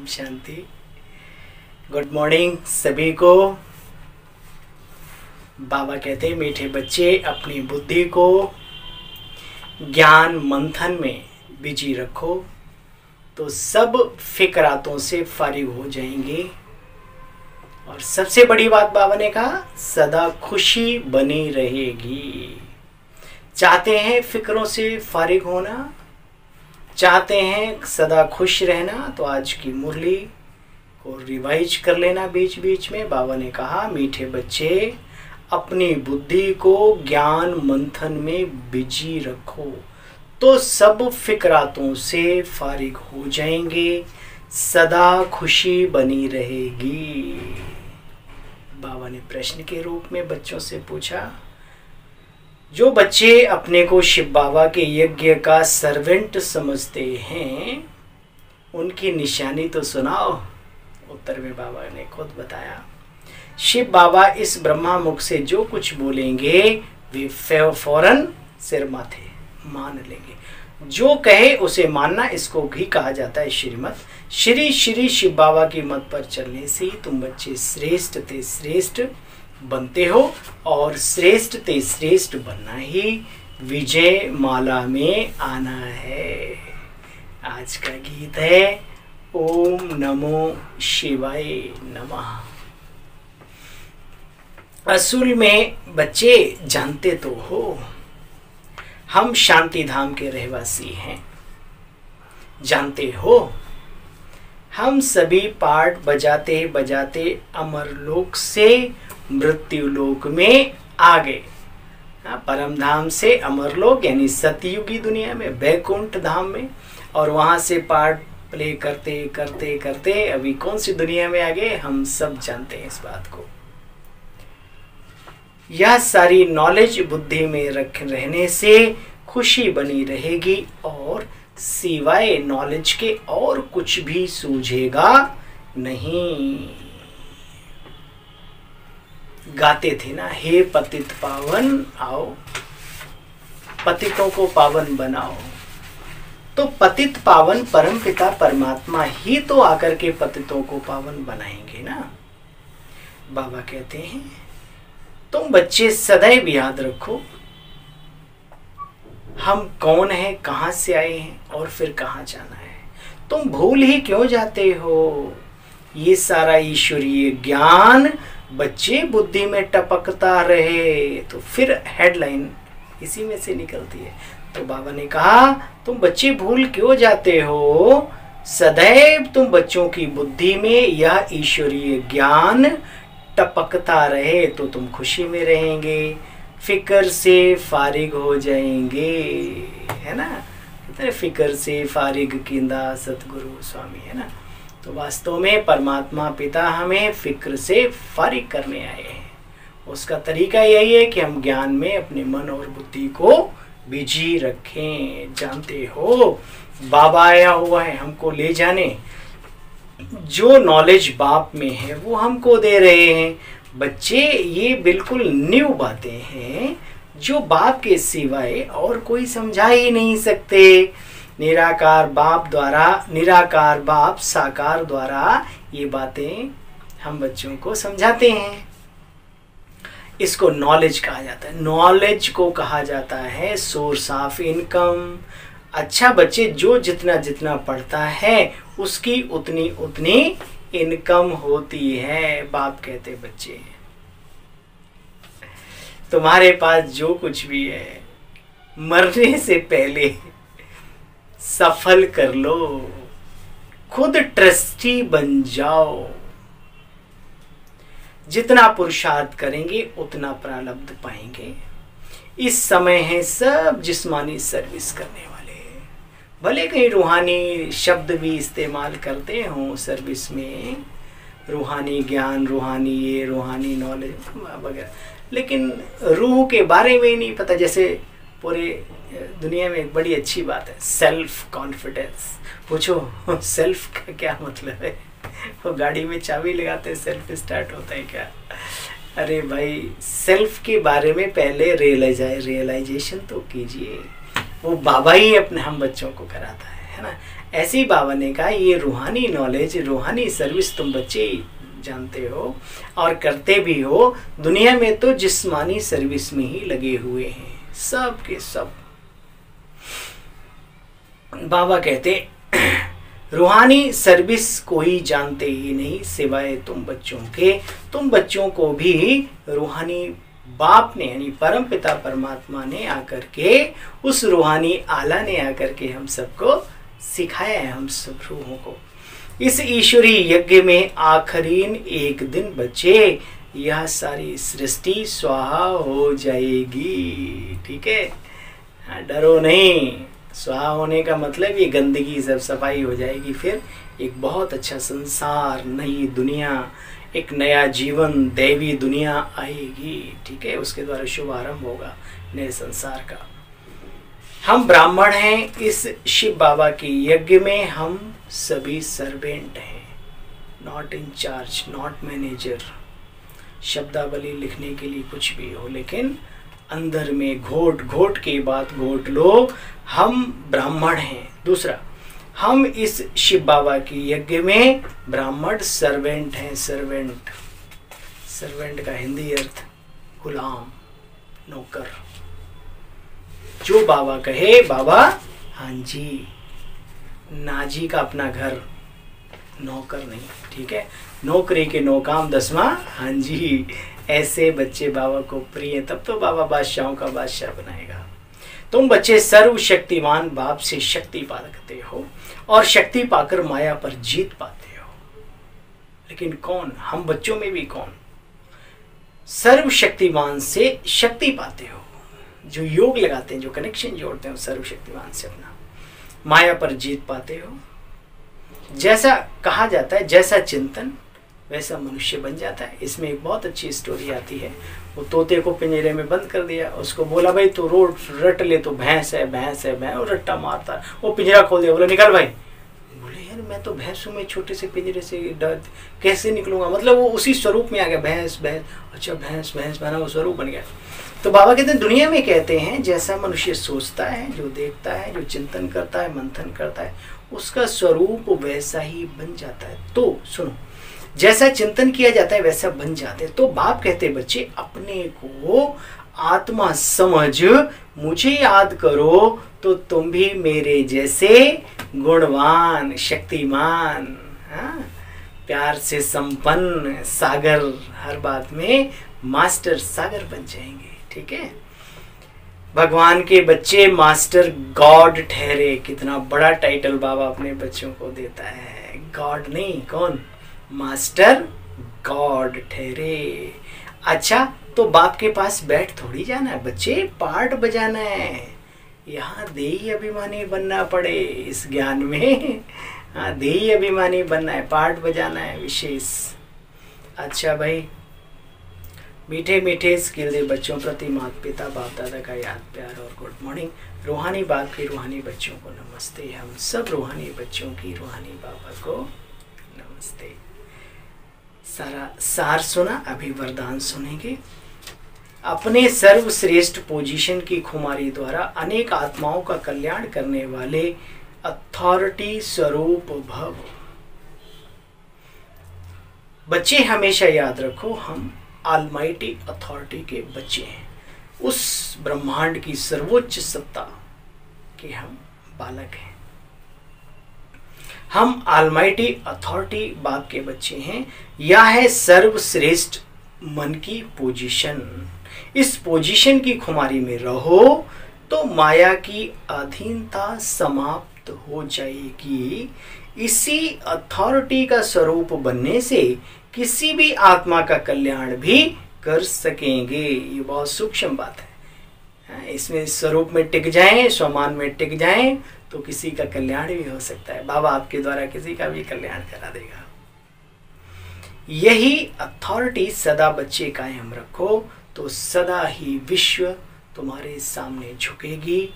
Om Shanti. Good morning सभी को। बाबा कहते हैं मीठे बच्चे अपनी बुद्धि को ज्ञान मंथन में बिजी रखो तो सब फिक्रातों से फारिग हो जाएंगे। और सबसे बड़ी बात बाबा ने कहा सदा खुशी बनी रहेगी। चाहते हैं फिक्रों से फारिग होना, चाहते हैं सदा खुश रहना, तो आज की मुरली को रिवाइज कर लेना बीच बीच में। बाबा ने कहा मीठे बच्चे अपनी बुद्धि को ज्ञान मंथन में बिजी रखो तो सब फिक्रातों से फारिग हो जाएंगे, सदा खुशी बनी रहेगी। बाबा ने प्रश्न के रूप में बच्चों से पूछा, जो बच्चे अपने को शिव बाबा के यज्ञ का सर्वेंट समझते हैं उनकी निशानी तो सुनाओ। उत्तर में बाबा ने खुद बताया, शिव बाबा इस ब्रह्मा मुख से जो कुछ बोलेंगे वे फौरन सिर माथे मान लेंगे। जो कहे उसे मानना, इसको भी कहा जाता है श्रीमत। श्री श्री शिव बाबा की मत पर चलने से तुम बच्चे श्रेष्ठ ते श्रेष्ठ बनते हो और श्रेष्ठ ते श्रेष्ठ बनना ही विजय माला में आना है। आज का गीत है ओम नमो शिवाय नमः। असूल में बच्चे जानते तो हो हम शांति धाम के रहवासी हैं, जानते हो हम सभी पाठ बजाते बजाते अमरलोक से मृत्यु लोक में आ गए। परम धाम से अमरलोक यानी सतयुगी दुनिया में बैकुंठ धाम में, और वहां से पाठ प्ले करते करते करते अभी कौन सी दुनिया में आ गए हम सब जानते हैं इस बात को। यह सारी नॉलेज बुद्धि में रहने से खुशी बनी रहेगी और सिवाय नॉलेज के और कुछ भी सूझेगा नहीं। गाते थे ना, हे पतित पावन आओ पतितों को पावन बनाओ। तो पतित पावन परमपिता परमात्मा ही तो आकर के पतितों को पावन बनाएंगे ना। बाबा कहते हैं तुम बच्चे सदैव याद रखो हम कौन हैं, कहां से आए हैं और फिर कहां जाना है। तुम भूल ही क्यों जाते हो ये सारा ईश्वरीय ज्ञान बच्चे बुद्धि में टपकता रहे तो फिर हेडलाइन इसी में से निकलती है। तो बाबा ने कहा तुम बच्चे भूल क्यों जाते हो, सदैव तुम बच्चों की बुद्धि में यह ईश्वरीय ज्ञान टपकता रहे तो तुम खुशी में रहेंगे, फिक्र से फारिग हो जाएंगे, है ना। फिक्र से फारिग किंदा सतगुरु स्वामी, है ना। तो वास्तव में परमात्मा पिता हमें फिक्र से फारिग करने आए हैं। उसका तरीका यही है कि हम ज्ञान में अपने मन और बुद्धि को बिजी रखें। जानते हो बाबा आया हुआ है हमको ले जाने, जो नॉलेज बाप में है वो हमको दे रहे हैं। बच्चे ये बिल्कुल न्यू बातें हैं जो बाप के सिवाय और कोई समझा ही नहीं सकते। निराकार बाप द्वारा, निराकार बाप साकार द्वारा ये बातें हम बच्चों को समझाते हैं। इसको नॉलेज कहा जाता है। नॉलेज को कहा जाता है सोर्स ऑफ इनकम। अच्छा बच्चे जो जितना जितना पढ़ता है उसकी उतनी उतनी इनकम होती है। बाप कहते बच्चे तुम्हारे पास जो कुछ भी है मरने से पहले सफल कर लो, खुद ट्रस्टी बन जाओ। जितना पुरुषार्थ करेंगे उतना प्रारब्ध पाएंगे। इस समय है सब जिस्मानी सर्विस करने वाले, भले कहीं रूहानी शब्द भी इस्तेमाल करते हों सर्विस में, रूहानी ज्ञान, रूहानी ये, रूहानी नॉलेज वगैरह, लेकिन रूह के बारे में ही नहीं पता। जैसे पूरे दुनिया में एक बड़ी अच्छी बात है सेल्फ कॉन्फिडेंस। पूछो सेल्फ का क्या मतलब है, वो गाड़ी में चाबी लगाते सेल्फ स्टार्ट होता है क्या? अरे भाई सेल्फ के बारे में पहले रियलाइजेशन तो कीजिए। वो बाबा ही अपने हम बच्चों को कराता है ना। ऐसे ही बाबा ने कहा ये रूहानी नॉलेज, रूहानी सर्विस तुम बच्चे जानते हो और करते भी हो, दुनिया में तो जिस्मानी सर्विस में ही लगे हुए हैं सब के सब। बाबा कहते रूहानी सर्विस कोई जानते ही नहीं सिवाय तुम बच्चों के। तुम बच्चों को भी रूहानी बाप ने यानी परम पिता परमात्मा ने आकर के, उस रूहानी आला ने आकर के हम सबको सिखाया है, हम सब रूहों को। इस ईश्वरी यज्ञ में आखरीन एक दिन बच्चे यह सारी सृष्टि स्वाहा हो जाएगी। ठीक है, डरो नहीं। स्वाहा होने का मतलब ये गंदगी सब सफाई हो जाएगी, फिर एक बहुत अच्छा संसार, नई दुनिया, एक नया जीवन, दैवी दुनिया आएगी। ठीक है, उसके द्वारा शुभारंभ होगा नए संसार का। हम ब्राह्मण हैं, इस शिव बाबा के यज्ञ में हम सभी सर्वेंट हैं, not in charge, not manager. शब्दावली लिखने के लिए कुछ भी हो, लेकिन अंदर में घोट घोट के बात घोट लो, हम ब्राह्मण हैं। दूसरा, हम इस शिव बाबा की यज्ञ में ब्राह्मण सर्वेंट हैं। सर्वेंट, सर्वेंट का हिंदी अर्थ गुलाम, नौकर। जो बाबा कहे बाबा हाँ जी, नाजी का अपना घर, नौकर नहीं। ठीक है, नौकरी के नौकाम 10वां हाँ जी। ऐसे बच्चे बाबा को प्रिय, तब तो बाबा बादशाहों का बादशाह बनाएगा। तुम बच्चे सर्वशक्तिमान बाप से शक्ति पाते हो और शक्ति पाकर माया पर जीत पाते हो। लेकिन कौन? हम बच्चों में भी कौन? सर्वशक्तिमान से शक्ति पाते हो, जो योग लगाते हैं, जो कनेक्शन जोड़ते हैं सर्वशक्तिमान से अपना, माया पर जीत पाते हो। जैसा कहा जाता है, जैसा चिंतन वैसा मनुष्य बन जाता है। इसमें एक बहुत अच्छी स्टोरी आती है। वो तोते को पिंजरे में बंद कर दिया, उसको बोला भाई तू रोड रट ले, तो भैंस है भैंस है भैंस, और रट्टा मारता है। वो पिंजरा खोल दिया, बोला निकल भाई। बोले यार मैं तो भैंस हूँ, मैं छोटे से पिंजरे से डर कैसे निकलूंगा? मतलब वो उसी स्वरूप में आ गया, भैंस भैंस, अच्छा भैंस भैंस बना, वो स्वरूप बन गया। तो बाबा कहते हैं दुनिया में कहते हैं जैसा मनुष्य सोचता है, जो देखता है, जो चिंतन करता है, मंथन करता है, उसका स्वरूप वैसा ही बन जाता है। तो सुनो, जैसा चिंतन किया जाता है वैसा बन जाते हैं। तो बाप कहते हैं बच्चे अपने को आत्मा समझ, मुझे याद करो तो तुम भी मेरे जैसे गुणवान, शक्तिमान, प्यार से संपन्न, सागर, हर बात में मास्टर सागर बन जाएंगे। ठीक है, भगवान के बच्चे मास्टर गॉड ठहरे। कितना बड़ा टाइटल बाबा अपने बच्चों को देता है। गॉड नहीं, कौन? मास्टर गॉड ठहरे। अच्छा, तो बाप के पास बैठ थोड़ी जाना है बच्चे, पार्ट बजाना है। यहाँ देही अभिमानी बनना पड़े इस ज्ञान में। हाँ, देही अभिमानी बनना है, पार्ट बजाना है विशेष। अच्छा भाई, मीठे मीठे स्किल दे बच्चों प्रति माता पिता बाप दादा का याद प्यार और गुड मॉर्निंग। रूहानी बाप की रूहानी बच्चों को नमस्ते। हम सब रूहानी बच्चों की रूहानी बाबा को नमस्ते। सारा सार सुना, अभी वरदान सुनेंगे। अपने सर्वश्रेष्ठ पोजीशन की खुमारी द्वारा अनेक आत्माओं का कल्याण करने वाले अथॉरिटी स्वरूप भव। बच्चे हमेशा याद रखो, हम ऑलमाइटी अथॉरिटी के बच्चे हैं, उस ब्रह्मांड की सर्वोच्च सत्ता के हम बालक हैं। हम ऑलमाइटी अथॉरिटी बाप के बच्चे हैं। यह है सर्वश्रेष्ठ मन की पोजीशन। इस पोजीशन की खुमारी में रहो तो माया की अधीनता समाप्त हो जाएगी। इसी अथॉरिटी का स्वरूप बनने से किसी भी आत्मा का कल्याण भी कर सकेंगे। ये बहुत सूक्ष्म बात है। इसमें स्वरूप में टिक जाएं, स्वमान में टिक जाएं तो किसी का कल्याण भी हो सकता है। बाबा आपके द्वारा किसी का भी कल्याण करा देगा। यही अथॉरिटी सदा बच्चे कायम रखो तो सदा ही विश्व तुम्हारे सामने झुकेगी।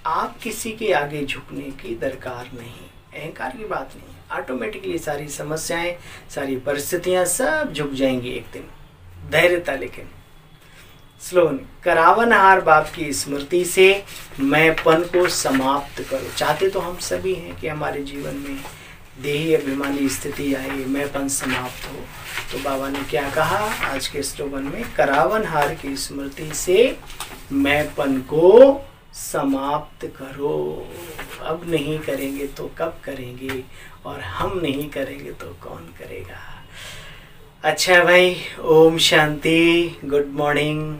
आप किसी के आगे झुकने की दरकार नहीं, अहंकार की बात नहीं। ऑटोमेटिकली सारी समस्याएं, सारी परिस्थितियां सब झुक जाएंगी एक दिन। धैर्यता, लेकिन स्लोन करावनहार बाप की स्मृति से मैंपन को समाप्त करो। चाहते तो हम सभी हैं कि हमारे जीवन में देही अभिमानी स्थिति आए, मैंपन समाप्त हो। तो बाबा ने क्या कहा आज के स्लोगन में, करावनहार की स्मृति से मैंपन को समाप्त करो। अब नहीं करेंगे तो कब करेंगे, और हम नहीं करेंगे तो कौन करेगा। अच्छा भाई, ओम शांति, गुड मॉर्निंग।